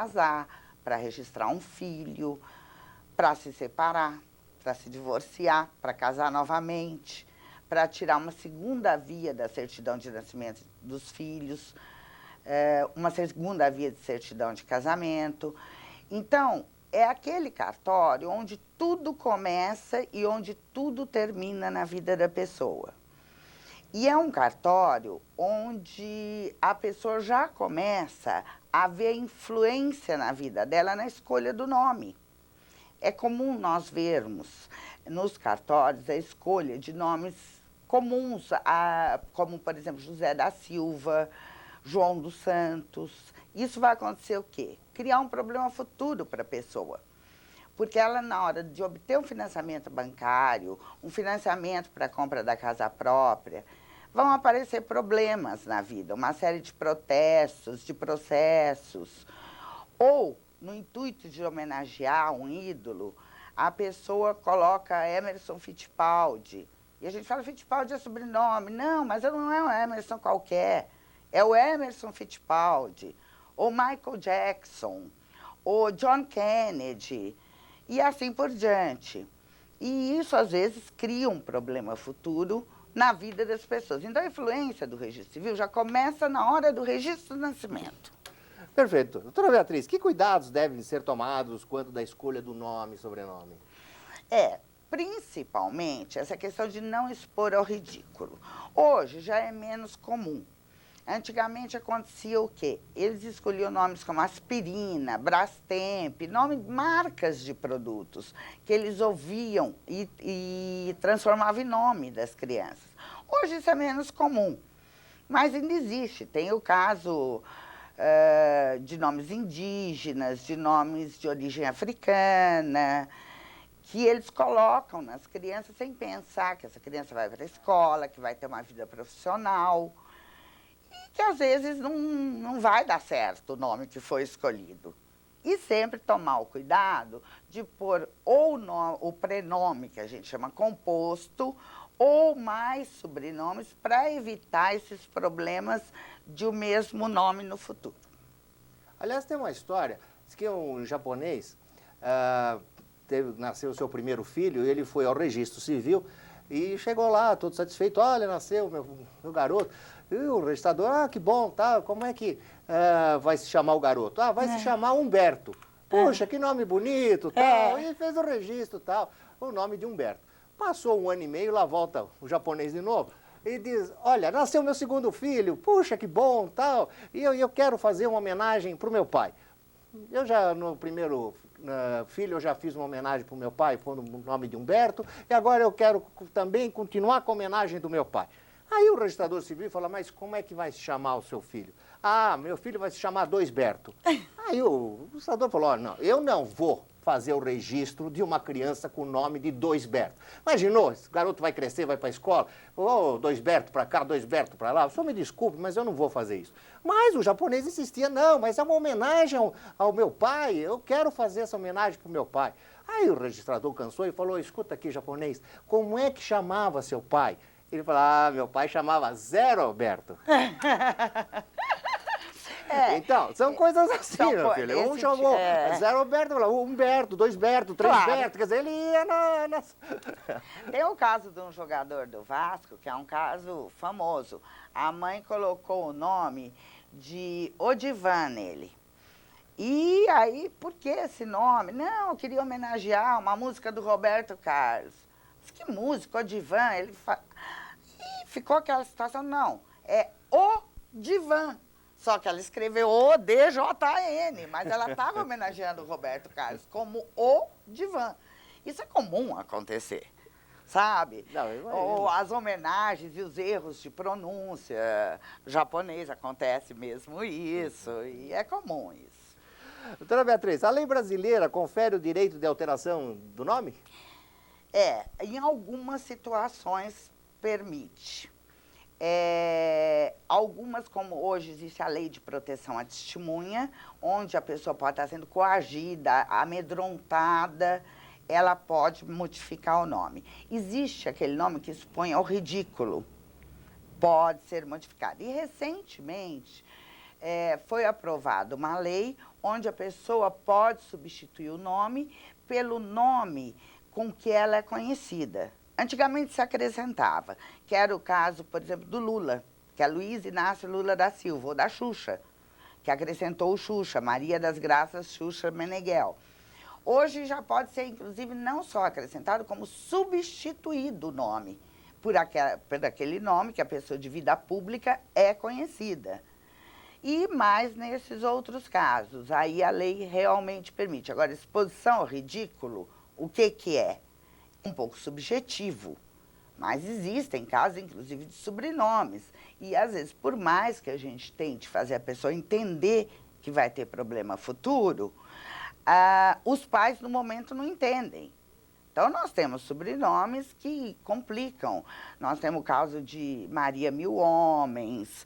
casar, para registrar um filho, para se separar, para se divorciar, para casar novamente, para tirar uma segunda via da certidão de nascimento dos filhos, uma segunda via de certidão de casamento. Então, é aquele cartório onde tudo começa e onde tudo termina na vida da pessoa. E é um cartório onde a pessoa já começa a ver influência na vida dela na escolha do nome. É comum nós vermos nos cartórios a escolha de nomes comuns, como, por exemplo, José da Silva, João dos Santos. Isso vai acontecer o quê? Criar um problema futuro para a pessoa. Porque ela, na hora de obter um financiamento bancário, um financiamento para a compra da casa própria, vão aparecer problemas na vida, uma série de protestos, de processos. Ou, no intuito de homenagear um ídolo, a pessoa coloca Emerson Fittipaldi. E a gente fala, Fittipaldi é sobrenome. Não, mas não é um Emerson qualquer. É o Emerson Fittipaldi, ou Michael Jackson, ou John Kennedy, e assim por diante. E isso, às vezes, cria um problema futuro na vida das pessoas. Então, a influência do registro civil já começa na hora do registro do nascimento. Perfeito. Doutora Beatriz, que cuidados devem ser tomados quanto da escolha do nome e sobrenome? Principalmente essa questão de não expor ao ridículo. Hoje já é menos comum. Antigamente acontecia o quê? Eles escolhiam nomes como aspirina, Brastemp, marcas de produtos que eles ouviam e transformavam em nome das crianças. Hoje isso é menos comum, mas ainda existe. Tem o caso de nomes indígenas, de nomes de origem africana, que eles colocam nas crianças sem pensar que essa criança vai para a escola, que vai ter uma vida profissional, e que às vezes não vai dar certo o nome que foi escolhido. E sempre tomar o cuidado de pôr ou o prenome, que a gente chama composto, ou mais sobrenomes, para evitar esses problemas de o mesmo nome no futuro. Aliás, tem uma história, diz que um japonês nasceu o seu primeiro filho, ele foi ao registro civil e chegou lá, todo satisfeito, olha, nasceu meu garoto. E o registrador, que bom, tá, como é que vai se chamar o garoto? Vai se chamar Humberto. Puxa, que nome bonito, tal, e fez o registro, tal, o nome de Humberto. Passou 1 ano e meio, lá volta o japonês de novo, e diz, olha, nasceu meu segundo filho, puxa, que bom, tal, e eu quero fazer uma homenagem para o meu pai. Eu já, no primeiro filho, eu já fiz uma homenagem para o meu pai, pondo o nome de Humberto, e agora eu quero também continuar com a homenagem do meu pai. Aí o registrador civil fala, mas como é que vai se chamar o seu filho? Meu filho vai se chamar Doisberto. Aí o registrador falou, olha, não, eu não vou fazer o registro de uma criança com o nome de Doisberto. Imaginou, esse garoto vai crescer, vai para a escola, Doisberto para cá, Doisberto para lá, só me desculpe, mas eu não vou fazer isso. Mas o japonês insistia, não, mas é uma homenagem ao meu pai, eu quero fazer essa homenagem para o meu pai. Aí o registrador cansou e falou, escuta aqui, japonês, como é que chamava seu pai? Ele falou, meu pai chamava Zé Roberto. Então, são coisas assim, meu filho. Um chamou Zé Roberto, Humberto, Doisberto, Trêsberto, quer dizer, ele ia Tem o caso de um jogador do Vasco, que é um caso famoso. A mãe colocou o nome de Odivan nele. E aí, por que esse nome? Não, eu queria homenagear uma música do Roberto Carlos. Mas que música, Odivan? E ficou aquela situação, não, é Odivan. Só que ela escreveu O-D-J-A-N, mas ela estava homenageando o Roberto Carlos como Odivan. Isso é comum acontecer, sabe? Ou as homenagens e os erros de pronúncia. Japonês acontece mesmo isso, e é comum isso. Doutora Beatriz, a lei brasileira confere o direito de alteração do nome? Em algumas situações permite. Algumas, como hoje existe a lei de proteção à testemunha, onde a pessoa pode estar sendo coagida, amedrontada, ela pode modificar o nome. Existe aquele nome que expõe ao ridículo, pode ser modificado. E, recentemente, foi aprovada uma lei onde a pessoa pode substituir o nome pelo nome com que ela é conhecida. Antigamente se acrescentava, que era o caso, por exemplo, do Lula, que é Luiz Inácio Lula da Silva, ou da Xuxa, que acrescentou o Xuxa, Maria das Graças Xuxa Meneghel. Hoje já pode ser, inclusive, não só acrescentado, como substituído o nome por aquele nome que a pessoa de vida pública é conhecida. E mais nesses outros casos, aí a lei realmente permite. Agora, exposição ao ridículo, o que é? Um pouco subjetivo, mas existem casos, inclusive, de sobrenomes. E, às vezes, por mais que a gente tente fazer a pessoa entender que vai ter problema futuro, os pais, no momento, não entendem. Então, nós temos sobrenomes que complicam. Nós temos o caso de Maria Mil Homens,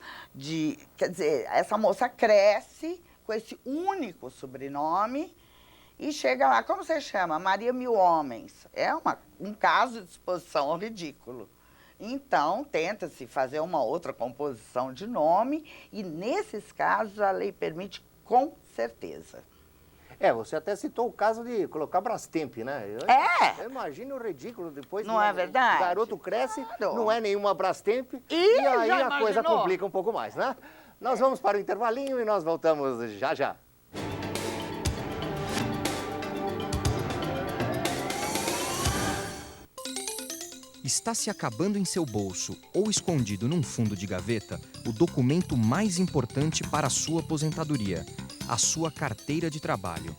quer dizer, essa moça cresce com esse único sobrenome e chega lá, como você chama? Maria Mil Homens. É um caso de exposição ao ridículo. Então, tenta-se fazer uma outra composição de nome e, nesses casos, a lei permite com certeza. Você até citou o caso de colocar Brastemp, né? Eu imagino o ridículo depois. Não é verdade? O garoto cresce, claro. Não é nenhuma Brastemp e aí a coisa complica um pouco mais, né? Nós vamos para o intervalinho e nós voltamos já já. Está se acabando em seu bolso ou escondido num fundo de gaveta o documento mais importante para a sua aposentadoria, a sua carteira de trabalho.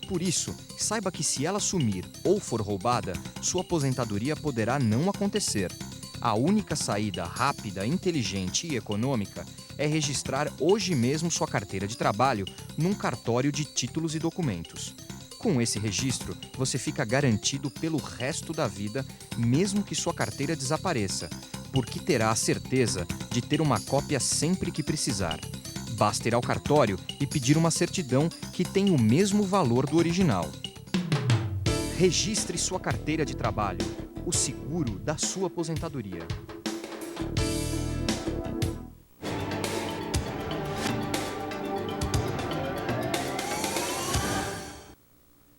Por isso, saiba que se ela sumir ou for roubada, sua aposentadoria poderá não acontecer. A única saída rápida, inteligente e econômica é registrar hoje mesmo sua carteira de trabalho num cartório de títulos e documentos. Com esse registro, você fica garantido pelo resto da vida, mesmo que sua carteira desapareça, porque terá a certeza de ter uma cópia sempre que precisar. Basta ir ao cartório e pedir uma certidão que tem o mesmo valor do original. Registre sua carteira de trabalho, o seguro da sua aposentadoria.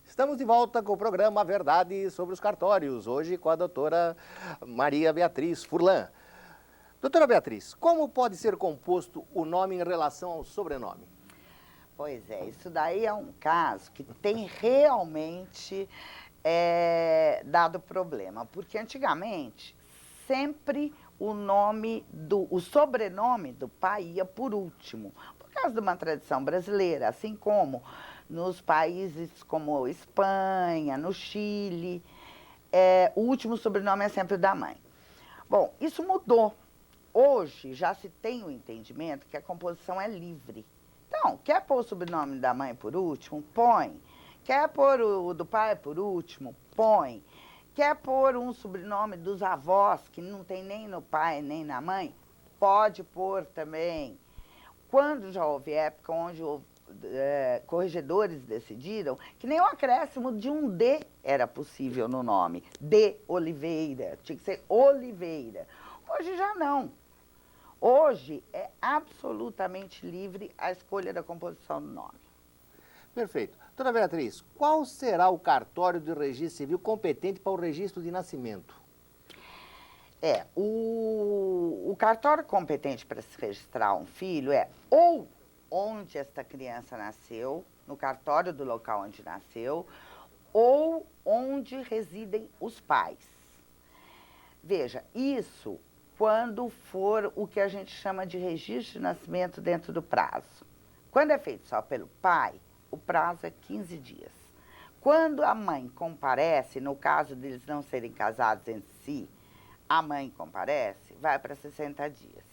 Estamos de volta com o programa Verdade sobre os Cartórios, hoje com a doutora Maria Beatriz Furlan. Doutora Beatriz, como pode ser composto o nome em relação ao sobrenome? Pois é, isso daí é um caso que tem realmente dado problema, porque antigamente sempre o sobrenome do pai ia por último, por causa de uma tradição brasileira, assim como nos países como Espanha, no Chile, o último sobrenome é sempre o da mãe. Bom, isso mudou. Hoje já se tem o entendimento que a composição é livre. Então, quer pôr o sobrenome da mãe por último? Põe. Quer pôr o do pai por último? Põe. Quer pôr um sobrenome dos avós, que não tem nem no pai nem na mãe? Pode pôr também. Quando já houve época onde corregedores decidiram que nem o acréscimo de um D era possível no nome. De Oliveira, tinha que ser Oliveira. Hoje já não. Hoje é absolutamente livre a escolha da composição do nome. Perfeito. Doutora Beatriz, qual será o cartório de registro civil competente para o registro de nascimento? O cartório competente para se registrar um filho é ou onde esta criança nasceu, no cartório do local onde nasceu, ou onde residem os pais. Veja, isso quando for o que a gente chama de registro de nascimento dentro do prazo. Quando é feito só pelo pai, o prazo é 15 dias. Quando a mãe comparece, no caso deles não serem casados entre si, a mãe comparece, vai para 60 dias.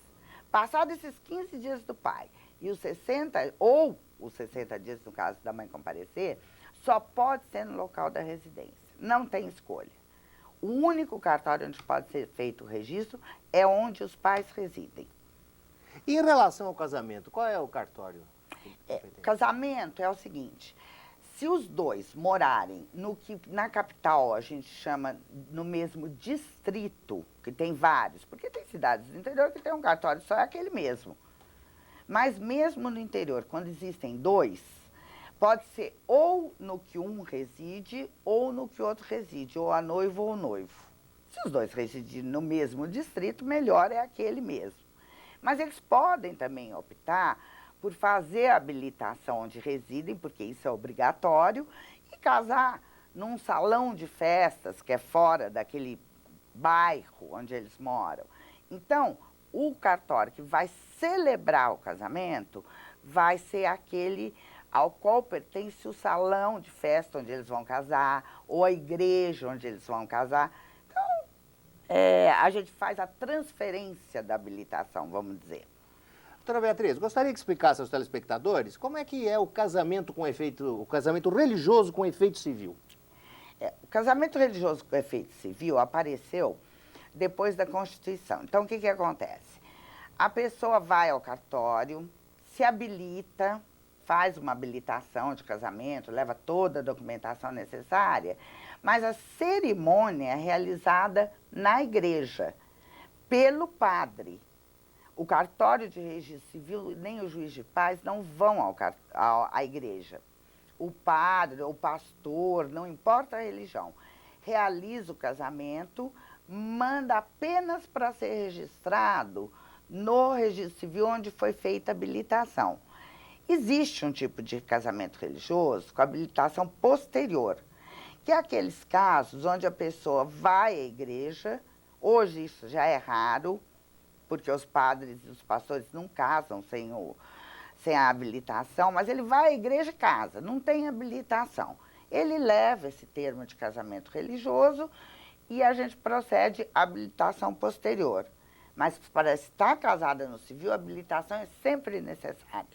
Passados esses 15 dias do pai e os 60, ou os 60 dias, no caso da mãe comparecer, só pode ser no local da residência. Não tem escolha. O único cartório onde pode ser feito o registro é onde os pais residem. E em relação ao casamento, qual é o cartório? Casamento é o seguinte, se os dois morarem no que na capital a gente chama no mesmo distrito, que tem vários, porque tem cidades do interior que tem um cartório, só é aquele mesmo. Mas mesmo no interior, quando existem dois, pode ser ou no que um reside ou no que o outro reside, ou a noiva ou o noivo. Se os dois residirem no mesmo distrito, melhor é aquele mesmo. Mas eles podem também optar por fazer a habilitação onde residem, porque isso é obrigatório, e casar num salão de festas que é fora daquele bairro onde eles moram. Então, o cartório que vai celebrar o casamento vai ser aquele ao qual pertence o salão de festa onde eles vão casar, ou a igreja onde eles vão casar. Então, a gente faz a transferência da habilitação, vamos dizer. Doutora Beatriz, gostaria que explicasse aos telespectadores como é que é o casamento o casamento religioso com efeito civil. O casamento religioso com efeito civil apareceu depois da Constituição. Então, o que acontece? A pessoa vai ao cartório, se habilita, faz uma habilitação de casamento, leva toda a documentação necessária, mas a cerimônia é realizada na igreja, pelo padre. O cartório de registro civil nem o juiz de paz não vão à igreja. O padre, o pastor, não importa a religião, realiza o casamento, manda apenas para ser registrado no registro civil onde foi feita a habilitação. Existe um tipo de casamento religioso com habilitação posterior, que é aqueles casos onde a pessoa vai à igreja, hoje isso já é raro, porque os padres e os pastores não casam sem a habilitação, mas ele vai à igreja e casa, não tem habilitação. Ele leva esse termo de casamento religioso e a gente procede à habilitação posterior. Mas para estar casada no civil, a habilitação é sempre necessária.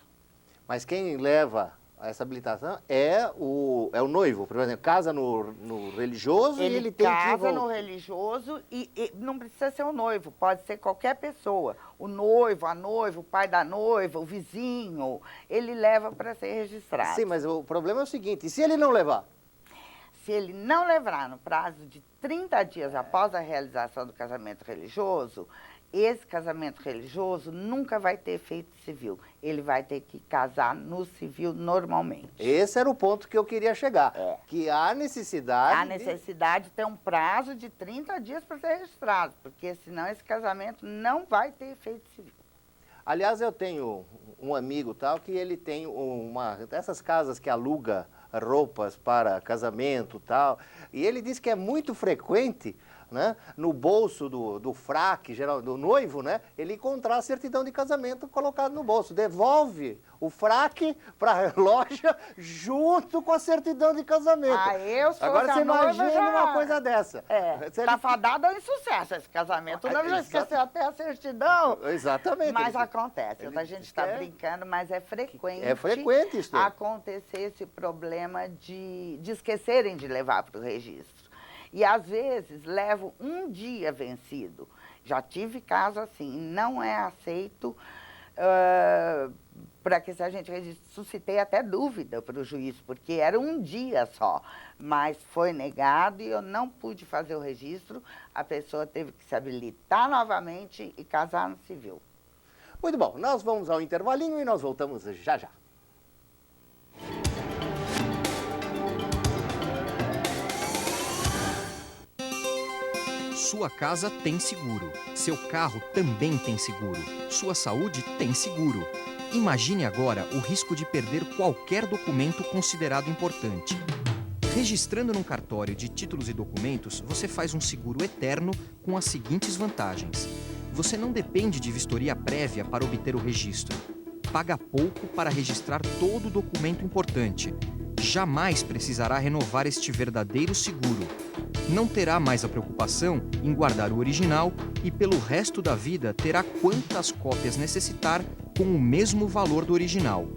Mas quem leva essa habilitação é o noivo, por exemplo, casa no religioso e ele tem que... Ele casa no religioso e não precisa ser o noivo, pode ser qualquer pessoa. O noivo, a noiva, o pai da noiva, o vizinho, ele leva para ser registrado. Sim, mas o problema é o seguinte, e se ele não levar? Se ele não levar no prazo de 30 dias após a realização do casamento religioso, esse casamento religioso nunca vai ter efeito civil. Ele vai ter que casar no civil normalmente. Esse era o ponto que eu queria chegar. Que há necessidade... Há necessidade de ter um prazo de 30 dias para ser registrado, porque senão esse casamento não vai ter efeito civil. Aliás, eu tenho um amigo tal que ele tem uma dessas casas que aluga roupas para casamento tal, e ele diz que é muito frequente, né, no bolso do fraque, geral, do noivo, né, ele encontrar a certidão de casamento colocado no bolso. Devolve o fraque para a loja junto com a certidão de casamento. Eu sou Agora você imagina uma coisa dessa. Tá fadado ao insucesso esse casamento. Não já esqueceu até a certidão. Exatamente. Mas acontece. A gente está brincando, mas é frequente. É frequente isso. Acontecer esse problema de esquecerem de levar para o registro. E, às vezes, levo um dia vencido. Já tive caso assim, não é aceito para que se a gente registre. Suscitei até dúvida para o juiz, porque era um dia só. Mas foi negado e eu não pude fazer o registro. A pessoa teve que se habilitar novamente e casar no civil. Muito bom, nós vamos ao intervalinho e nós voltamos já já. Sua casa tem seguro. Seu carro também tem seguro. Sua saúde tem seguro. Imagine agora o risco de perder qualquer documento considerado importante. Registrando num cartório de títulos e documentos, você faz um seguro eterno com as seguintes vantagens. Você não depende de vistoria prévia para obter o registro. Paga pouco para registrar todo documento importante. Jamais precisará renovar este verdadeiro seguro. Não terá mais a preocupação em guardar o original e, pelo resto da vida, terá quantas cópias necessitar com o mesmo valor do original.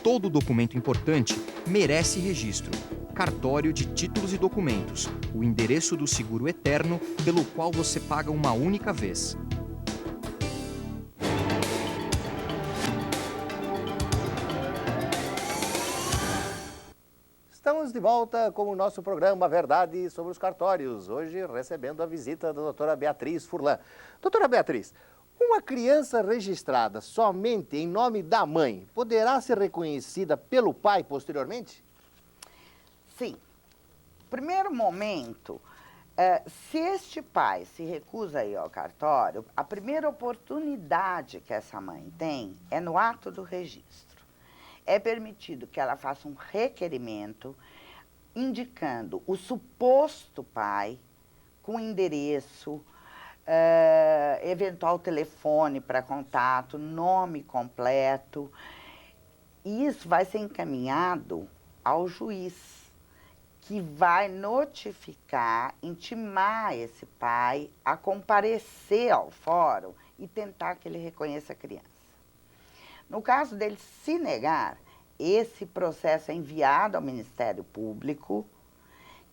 Todo documento importante merece registro. Cartório de Títulos e Documentos, o endereço do seguro eterno pelo qual você paga uma única vez. Estamos de volta com o nosso programa Verdade sobre os Cartórios. Hoje recebendo a visita da doutora Beatriz Furlan. Doutora Beatriz, Uma criança registrada somente em nome da mãe poderá ser reconhecida pelo pai posteriormente? Sim. Primeiro momento, se este pai se recusa a ir ao cartório, a primeira oportunidade que essa mãe tem é no ato do registro. É permitido que ela faça um requerimento indicando o suposto pai com endereço, eventual telefone para contato, nome completo. E isso vai ser encaminhado ao juiz, que vai notificar, intimar esse pai a comparecer ao fórum e tentar que ele reconheça a criança. No caso dele se negar, esse processo é enviado ao Ministério Público,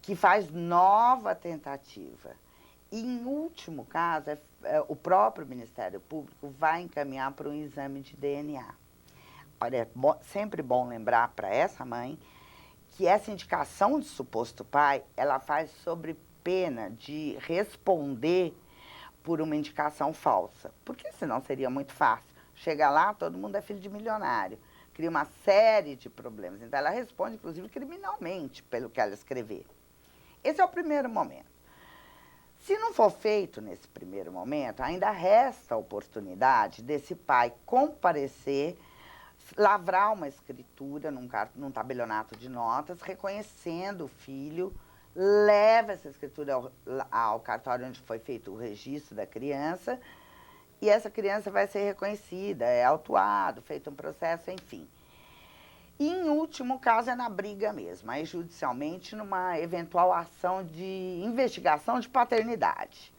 que faz nova tentativa. E, em último caso, o próprio Ministério Público vai encaminhar para um exame de DNA. Olha, é sempre bom lembrar para essa mãe que essa indicação de suposto pai, ela faz sobre pena de responder por uma indicação falsa. Porque senão seria muito fácil. Chega lá, todo mundo é filho de milionário. Cria uma série de problemas. Então, ela responde, inclusive, criminalmente, pelo que ela escrever. Esse é o primeiro momento. Se não for feito nesse primeiro momento, ainda resta a oportunidade desse pai comparecer, lavrar uma escritura num tabelionato de notas, reconhecendo o filho, leva essa escritura ao cartório onde foi feito o registro da criança, e essa criança vai ser reconhecida, é autuado, feito um processo, enfim. E, em último caso, é na briga mesmo, aí judicialmente, numa eventual ação de investigação de paternidade.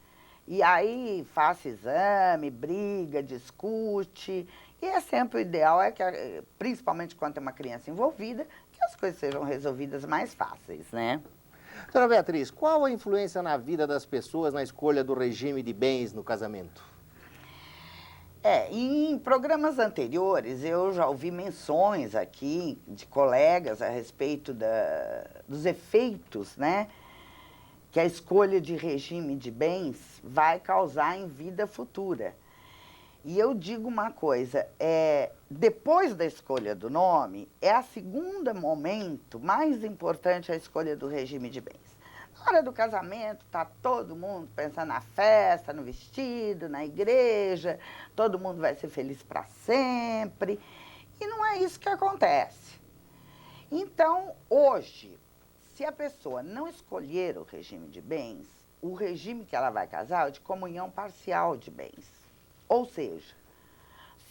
E aí, faça exame, briga, discute. E é sempre o ideal, é que, principalmente quando tem uma criança envolvida, que as coisas sejam resolvidas mais fáceis, né? Doutora Beatriz, qual a influência na vida das pessoas na escolha do regime de bens no casamento? Em programas anteriores, eu já ouvi menções aqui de colegas a respeito dos efeitos, né, que a escolha de regime de bens vai causar em vida futura. E eu digo uma coisa, depois da escolha do nome, é a segunda momento mais importante a escolha do regime de bens. Na hora do casamento, está todo mundo pensando na festa, no vestido, na igreja, todo mundo vai ser feliz para sempre. E não é isso que acontece. Então, hoje, se a pessoa não escolher o regime de bens, o regime que ela vai casar é o de comunhão parcial de bens. Ou seja,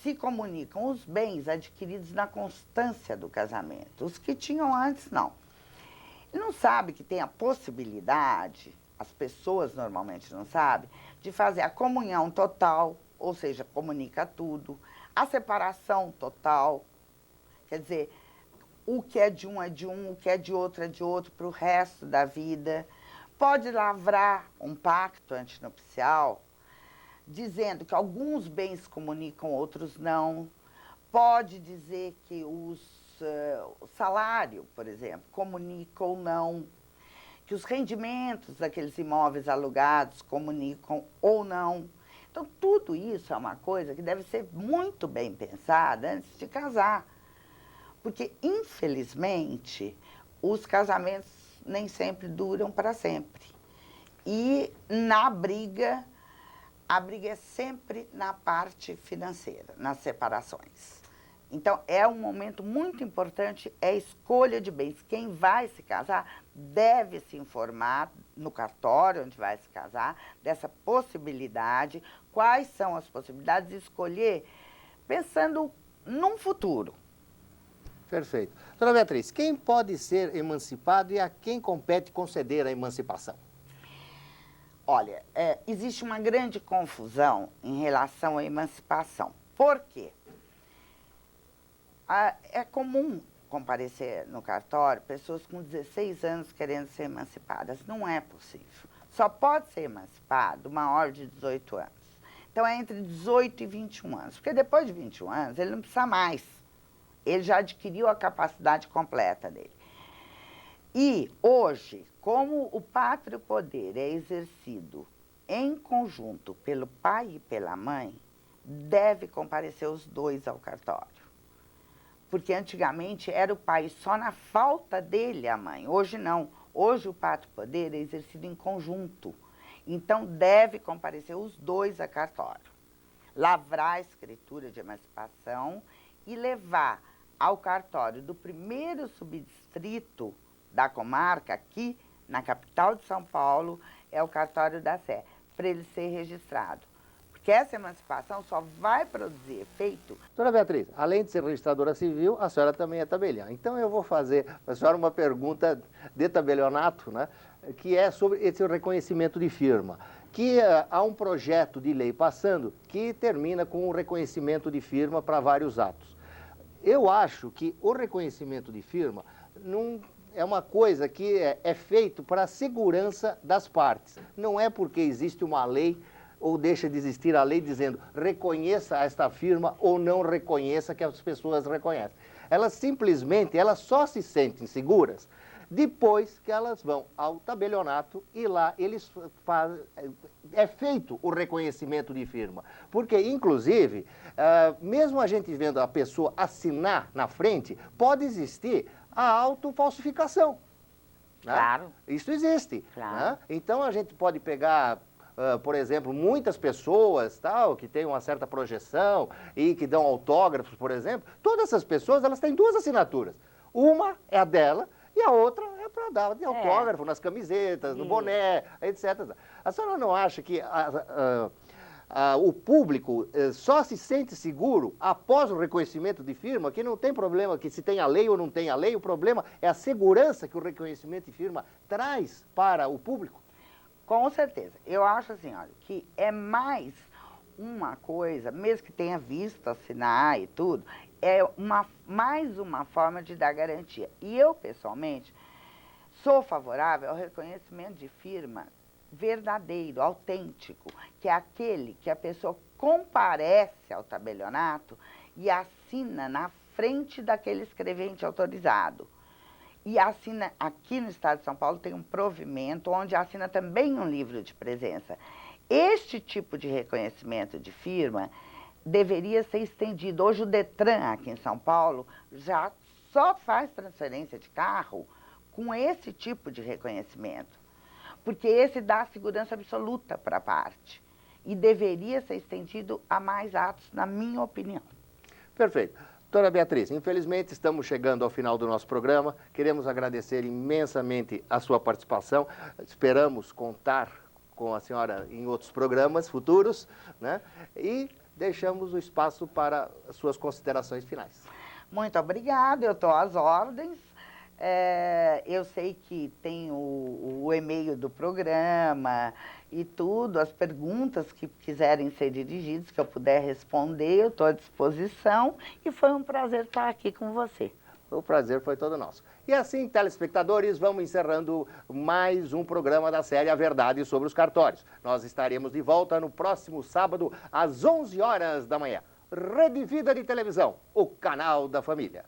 se comunicam os bens adquiridos na constância do casamento. Os que tinham antes, não. E não sabe que tem a possibilidade, as pessoas normalmente não sabem, de fazer a comunhão total, ou seja, comunica tudo, a separação total, quer dizer, o que é de um, o que é de outro para o resto da vida. Pode lavrar um pacto antinupcial, dizendo que alguns bens comunicam, outros não. Pode dizer que o salário, por exemplo, comunica ou não. Que os rendimentos daqueles imóveis alugados comunicam ou não. Então, tudo isso é uma coisa que deve ser muito bem pensada antes de casar. Porque, infelizmente, os casamentos nem sempre duram para sempre. E na briga, a briga é sempre na parte financeira, nas separações. Então, é um momento muito importante, é a escolha de bens. Quem vai se casar deve se informar no cartório onde vai se casar, dessa possibilidade, quais são as possibilidades, de escolher pensando num futuro. Perfeito. Dona Beatriz, quem pode ser emancipado e a quem compete conceder a emancipação? Olha, existe uma grande confusão em relação à emancipação. Por quê? É comum comparecer no cartório pessoas com 16 anos querendo ser emancipadas. Não é possível. Só pode ser emancipado maior de 18 anos. Então, é entre 18 e 21 anos. Porque depois de 21 anos, ele não precisa mais. Ele já adquiriu a capacidade completa dele. E, hoje, como o pátrio poder é exercido em conjunto pelo pai e pela mãe, deve comparecer os dois ao cartório. Porque antigamente era o pai só na falta dele, a mãe. Hoje não. Hoje o pátrio poder é exercido em conjunto. Então deve comparecer os dois a cartório. Lavrar a escritura de emancipação e levar ao cartório do primeiro subdistrito da comarca, aqui na capital de São Paulo, é o cartório da Sé, para ele ser registrado. Porque essa emancipação só vai produzir efeito. Dona Beatriz, além de ser registradora civil, a senhora também é tabeliã. Então eu vou fazer para a senhora uma pergunta de tabelionato, né, que é sobre esse reconhecimento de firma. Que há um projeto de lei passando que termina com o reconhecimento de firma para vários atos. Eu acho que o reconhecimento de firma não é uma coisa que é feito para a segurança das partes. Não é porque existe uma lei ou deixa de existir a lei dizendo reconheça esta firma ou não reconheça que as pessoas reconhecem. Elas simplesmente, elas só se sentem seguras depois que elas vão ao tabelionato e lá eles fazem, é feito o reconhecimento de firma. Porque, inclusive, mesmo a gente vendo a pessoa assinar na frente, pode existir a autofalsificação. Né? Claro. Isso existe. Claro. Né? Então a gente pode pegar, por exemplo, muitas pessoas tal, que têm uma certa projeção e que dão autógrafos, por exemplo. Todas essas pessoas elas têm duas assinaturas. Uma é a dela e a outra é para dar de autógrafo nas camisetas, no boné, etc. A senhora não acha que o público só se sente seguro após o reconhecimento de firma, que não tem problema que se tem a lei ou não tem a lei, o problema é a segurança que o reconhecimento de firma traz para o público? Com certeza. Eu acho assim, olha, que é mais uma coisa, mesmo que tenha visto assinar e tudo, é mais uma forma de dar garantia. E eu, pessoalmente, sou favorável ao reconhecimento de firma verdadeiro, autêntico, que é aquele que a pessoa comparece ao tabelionato e assina na frente daquele escrevente autorizado. E assina, aqui no estado de São Paulo tem um provimento onde assina também um livro de presença. Este tipo de reconhecimento de firma deveria ser estendido. Hoje o Detran, aqui em São Paulo, já só faz transferência de carro com esse tipo de reconhecimento. Porque esse dá segurança absoluta para a parte. E deveria ser estendido a mais atos, na minha opinião. Perfeito. Doutora Beatriz, infelizmente estamos chegando ao final do nosso programa. Queremos agradecer imensamente a sua participação. Esperamos contar com a senhora em outros programas futuros, né? E deixamos o espaço para as suas considerações finais. Muito obrigada, eu estou às ordens. Eu sei que tem o e-mail do programa e tudo, as perguntas que quiserem ser dirigidas, que eu puder responder, eu estou à disposição e foi um prazer estar aqui com você. O prazer foi todo nosso. E assim, telespectadores, vamos encerrando mais um programa da série A Verdade sobre os Cartórios. Nós estaremos de volta no próximo sábado, às 11 horas da manhã. Rede Vida de Televisão, o canal da família.